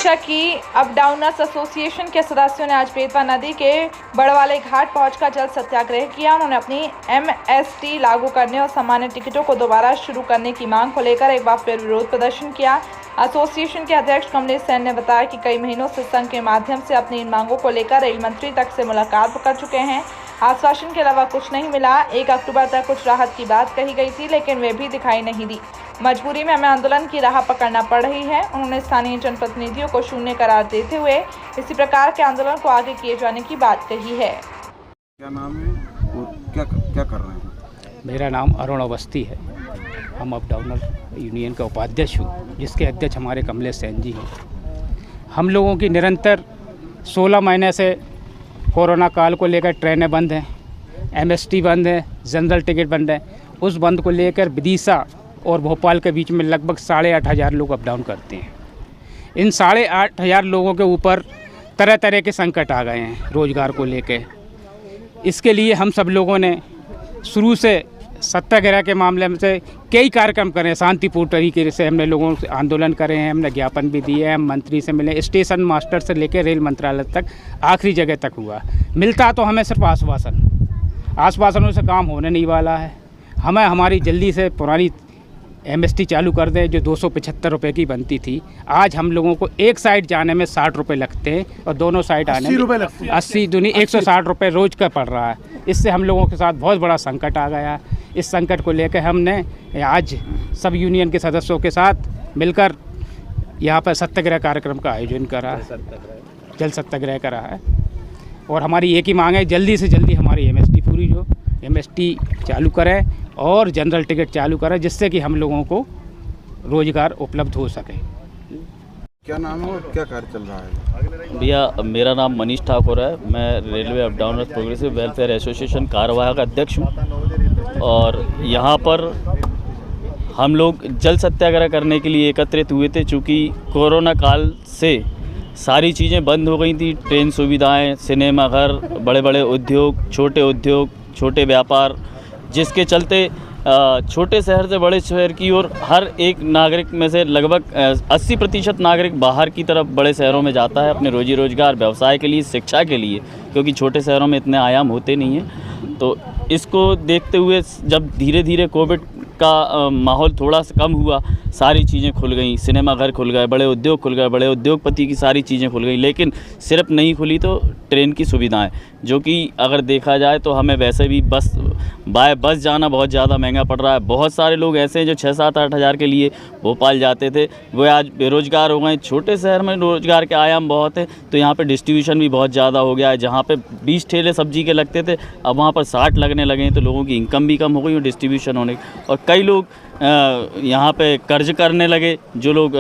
ओडिशा की अपडाउनर्स एसोसिएशन के सदस्यों ने आज बेतवा नदी के बड़वाले घाट पहुंचकर जल सत्याग्रह किया। उन्होंने अपनी एमएसटी लागू करने और सामान्य टिकटों को दोबारा शुरू करने की मांग को लेकर एक बार फिर विरोध प्रदर्शन किया। एसोसिएशन के अध्यक्ष कमलेश सैन ने बताया कि कई महीनों से संघ के माध्यम से अपनी इन मांगों को लेकर रेल मंत्री तक से मुलाकात कर चुके हैं। आश्वासन के अलावा कुछ नहीं मिला। 1 अक्टूबर तक कुछ राहत की बात कही गई थी, लेकिन वे भी दिखाई नहीं दी। मजबूरी में हमें आंदोलन की राह पकड़ना पड़ रही है। उन्होंने स्थानीय जनप्रतिनिधियों को शून्य करार देते हुए इसी प्रकार के आंदोलन को आगे किए जाने की बात कही है। क्या नाम है और क्या कर रहे हैं? मेरा नाम अरुण अवस्थी है। हम अपडाउनर यूनियन का उपाध्यक्ष हूँ, जिसके अध्यक्ष हमारे कमलेश सैन जी हैं। हम लोगों की निरंतर 16 महीने से कोरोना काल को लेकर ट्रेनें बंद हैं, एमएसटी बंद है, जनरल टिकट बंद है। उस बंद को लेकर विदिशा और भोपाल के बीच में लगभग 8,500 लोग अप डाउन करते हैं। इन 8,500 लोगों के ऊपर तरह तरह के संकट आ गए हैं रोज़गार को लेकर। इसके लिए हम सब लोगों ने शुरू से सत्याग्रह के मामले में से कई कार्यक्रम करें। शांतिपूर्ण तरीके से हमने लोगों से आंदोलन करे हैं, हमने ज्ञापन भी दिए हैं, हम मंत्री से मिले, स्टेशन मास्टर से लेकर रेल मंत्रालय तक आखिरी जगह तक हुआ। मिलता तो हमें सिर्फ आश्वासनों से काम होने नहीं वाला है। हमें हमारी जल्दी से पुरानी एमएसटी चालू कर दें जो 275 रुपये की बनती थी। आज हम लोगों को एक साइड जाने में 60 रुपये लगते हैं और दोनों साइड आने में 80 दूनी 160 रुपये रोज़ का पड़ रहा है। इससे हम लोगों के साथ बहुत बड़ा संकट आ गया। इस संकट को लेकर हमने आज सब यूनियन के सदस्यों के साथ मिलकर यहाँ पर सत्याग्रह कार्यक्रम का आयोजन करा है, जल सत्याग्रह करा है। और हमारी एक ही मांग है, जल्दी से जल्दी हमारी एमएसटी चालू करें और जनरल टिकट चालू करें, जिससे कि हम लोगों को रोज़गार उपलब्ध हो सके। क्या नाम है और क्या कार्य चल रहा है? भैया, मेरा नाम मनीष ठाकुर है। मैं रेलवे अपडाउनर्स प्रोग्रेसिव वेलफेयर एसोसिएशन कार्यवाहक अध्यक्ष हूँ। और यहाँ पर हम लोग जल सत्याग्रह करने के लिए एकत्रित हुए थे। चूँकि कोरोना काल से सारी चीज़ें बंद हो गई थी, ट्रेन सुविधाएं, सिनेमा घर, बड़े बड़े उद्योग, छोटे व्यापार, जिसके चलते छोटे शहर से बड़े शहर की ओर हर एक नागरिक में से लगभग 80% नागरिक बाहर की तरफ बड़े शहरों में जाता है अपने रोजी रोजगार, व्यवसाय के लिए, शिक्षा के लिए, क्योंकि छोटे शहरों में इतने आयाम होते नहीं हैं। तो इसको देखते हुए जब धीरे धीरे कोविड का माहौल थोड़ा सा कम हुआ, सारी चीज़ें खुल गई, सिनेमा घर खुल गए, बड़े उद्योग खुल गए, बड़े उद्योगपति की सारी चीज़ें खुल गई। लेकिन सिर्फ नहीं खुली तो ट्रेन की सुविधाएं, जो कि अगर देखा जाए तो हमें वैसे भी बाय बस जाना बहुत ज़्यादा महंगा पड़ रहा है। बहुत सारे लोग ऐसे हैं जो 6-7-8 हज़ार के लिए भोपाल जाते थे, वो आज बेरोज़गार हो गए। छोटे शहर में रोज़गार के आयाम बहुत है, तो यहाँ पे डिस्ट्रीब्यूशन भी बहुत ज़्यादा हो गया है। जहाँ पे 20 ठेले सब्जी के लगते थे, अब वहाँ पर 60 लगने लगे हैं, तो लोगों की इनकम भी कम हो गई और डिस्ट्रीब्यूशन होने। और कई लोग यहाँ पे कर्ज करने लगे। जो लोग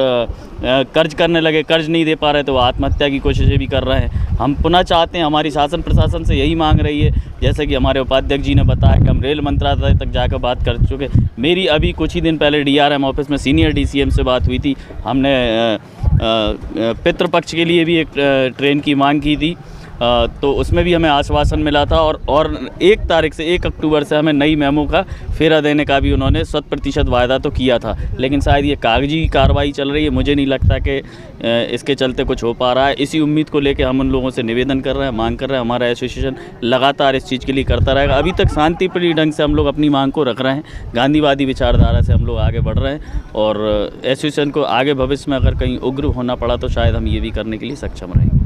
कर्ज करने लगे, कर्ज नहीं दे पा रहे, तो वो आत्महत्या की कोशिशें भी कर रहे हैं। हम पुनः चाहते हैं, हमारी शासन प्रशासन से यही मांग रही है, जैसे कि हमारे उपाध्यक्ष जी ने बताया कि हम रेल मंत्रालय तक जाकर बात कर चुके। मेरी अभी कुछ ही दिन पहले डीआरएम ऑफिस में सीनियर डीसीएम से बात हुई थी। हमने पितृपक्ष के लिए भी एक ट्रेन की मांग की थी, तो उसमें भी हमें आश्वासन मिला था। और 1 तारीख से 1 अक्टूबर से हमें नई मेमो का फेरा देने का भी उन्होंने 100% वायदा तो किया था। लेकिन शायद ये कागजी कार्रवाई चल रही है, मुझे नहीं लगता कि इसके चलते कुछ हो पा रहा है। इसी उम्मीद को लेकर हम उन लोगों से निवेदन कर रहे हैं, मांग कर रहे हैं। हमारा एसोसिएशन लगातार इस चीज़ के लिए करता रहेगा। अभी तक शांतिप्रिय ढंग से हम लोग अपनी मांग को रख रहे हैं, गांधीवादी विचारधारा से हम लोग आगे बढ़ रहे हैं। और एसोसिएशन को आगे भविष्य में अगर कहीं उग्र होना पड़ा तो शायद हम ये भी करने के लिए सक्षम रहेंगे।